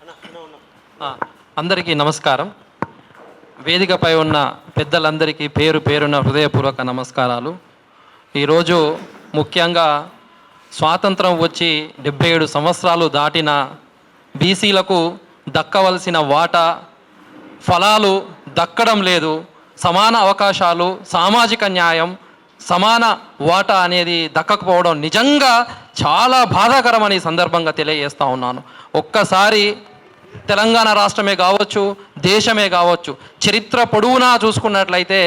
ఆ, అందరికీ నమస్కారం. వేదికపై ఉన్న పెద్దలందరికీ పేరు పేరున హృదయపూర్వక నమస్కారాలు. ఈరోజు ముఖ్యంగా స్వాతంత్రం వచ్చి 77 సంవత్సరాలు దాటిన బీసీలకు దక్కవలసిన వాటా ఫలాలు దక్కడం లేదు. సమాన అవకాశాలు, సామాజిక న్యాయం, సమాన వాటా అనేది దక్కకపోవడం నిజంగా చాలా బాధాకరమని సందర్భంగా తెలియజేస్తూ ఉన్నాను. ఒక్కసారి తెలంగాణ రాష్ట్రమే కావచ్చు, దేశమే కావచ్చు, చరిత్ర పొడవునా చూసుకున్నట్లయితే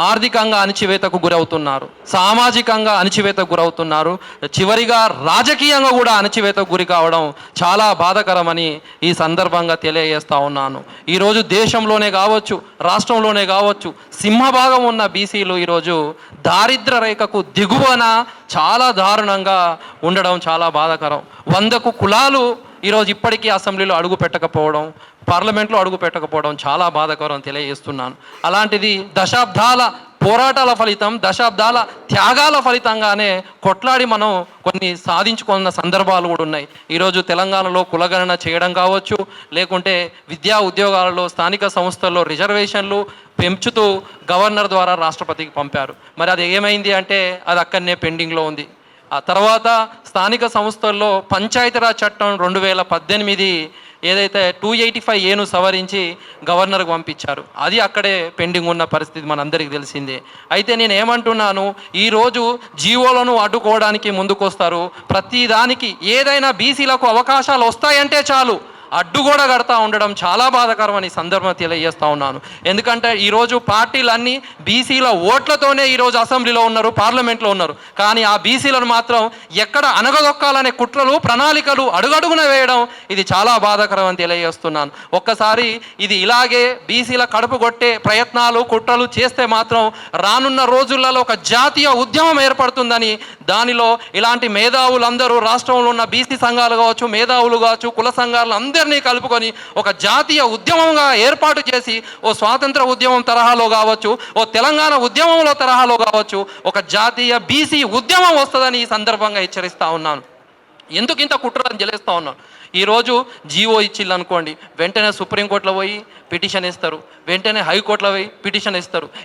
ఆర్థికంగా అణచివేతకు గురవుతున్నారు, సామాజికంగా అణచివేతకు గురవుతున్నారు, చివరిగా రాజకీయంగా కూడా అణచివేతకు గురి కావడం చాలా బాధాకరమని ఈ సందర్భంగా తెలియజేస్తూ ఉన్నాను. ఈరోజు దేశంలోనే కావచ్చు, రాష్ట్రంలోనే కావచ్చు, సింహభాగం ఉన్న బీసీలు ఈరోజు దారిద్ర్య రేఖకు దిగువన చాలా దారుణంగా ఉండడం చాలా బాధాకరం. 100కు కులాలు ఈరోజు ఇప్పటికీ అసెంబ్లీలో అడుగు పెట్టకపోవడం, పార్లమెంట్లో అడుగు పెట్టకపోవడం చాలా బాధాకరం తెలియజేస్తున్నాను. అలాంటిది దశాబ్దాల పోరాటాల ఫలితం, దశాబ్దాల త్యాగాల ఫలితంగానే కొట్లాడి మనం కొన్ని సాధించుకున్న సందర్భాలు కూడా ఉన్నాయి. ఈరోజు తెలంగాణలో కులగణన చేయడం కావచ్చు, లేకుంటే విద్యా ఉద్యోగాలలో స్థానిక సంస్థల్లో రిజర్వేషన్లు పెంచుతూ గవర్నర్ ద్వారా రాష్ట్రపతికి పంపారు. మరి అది ఏమైంది అంటే అది అక్కడనే పెండింగ్లో ఉంది. ఆ తర్వాత స్థానిక సంస్థల్లో పంచాయతీరాజ్ చట్టం 2018 ఏదైతే 285A సవరించి గవర్నర్కి పంపించారు, అది అక్కడే పెండింగ్ ఉన్న పరిస్థితి మనందరికీ తెలిసిందే. అయితే నేను ఏమంటున్నాను, ఈరోజు జీవోలను అడ్డుకోవడానికి ముందుకొస్తారు. ప్రతిదానికి ఏదైనా బీసీలకు అవకాశాలు వస్తాయంటే చాలు అడ్డు కూడా కడతా ఉండడం చాలా బాధాకరమని సందర్భం తెలియజేస్తూ ఉన్నాను. ఎందుకంటే ఈరోజు పార్టీలన్నీ బీసీల ఓట్లతోనే ఈరోజు అసెంబ్లీలో ఉన్నారు, పార్లమెంట్లో ఉన్నారు. కానీ ఆ బీసీలను మాత్రం ఎక్కడ అనగదొక్కాలనే కుట్రలు, ప్రణాళికలు అడుగడుగున వేయడం ఇది చాలా బాధాకరం అని తెలియజేస్తున్నాను. ఒక్కసారి ఇది ఇలాగే బీసీల కడుపు కొట్టే ప్రయత్నాలు, కుట్రలు చేస్తే మాత్రం రానున్న రోజులలో ఒక జాతీయ ఉద్యమం ఏర్పడుతుందని, దానిలో ఇలాంటి మేధావులందరూ రాష్ట్రంలో ఉన్న బీసీ సంఘాలు కావచ్చు, మేధావులు కావచ్చు, కుల సంఘాలు అందరినీ కలుపుకొని ఒక జాతీయ ఉద్యమంగా ఏర్పాటు చేసి ఓ స్వాతంత్ర ఉద్యమం తరహాలో కావచ్చు, ఓ తెలంగాణ ఉద్యమంలో తరహాలో కావచ్చు, ఒక జాతీయ బీసీ ఉద్యమం వస్తుందని ఈ సందర్భంగా హెచ్చరిస్తూ ఉన్నాను. ఎందుకు ఇంత కుట్రలను జలేస్తూ ఉన్నాను? ఈరోజు జీవో ఇచ్చిళ్ళు అనుకోండి, వెంటనే సుప్రీంకోర్టులో పోయి పిటిషన్ ఇస్తారు, వెంటనే హైకోర్టులో పోయి పిటిషన్ ఇస్తారు.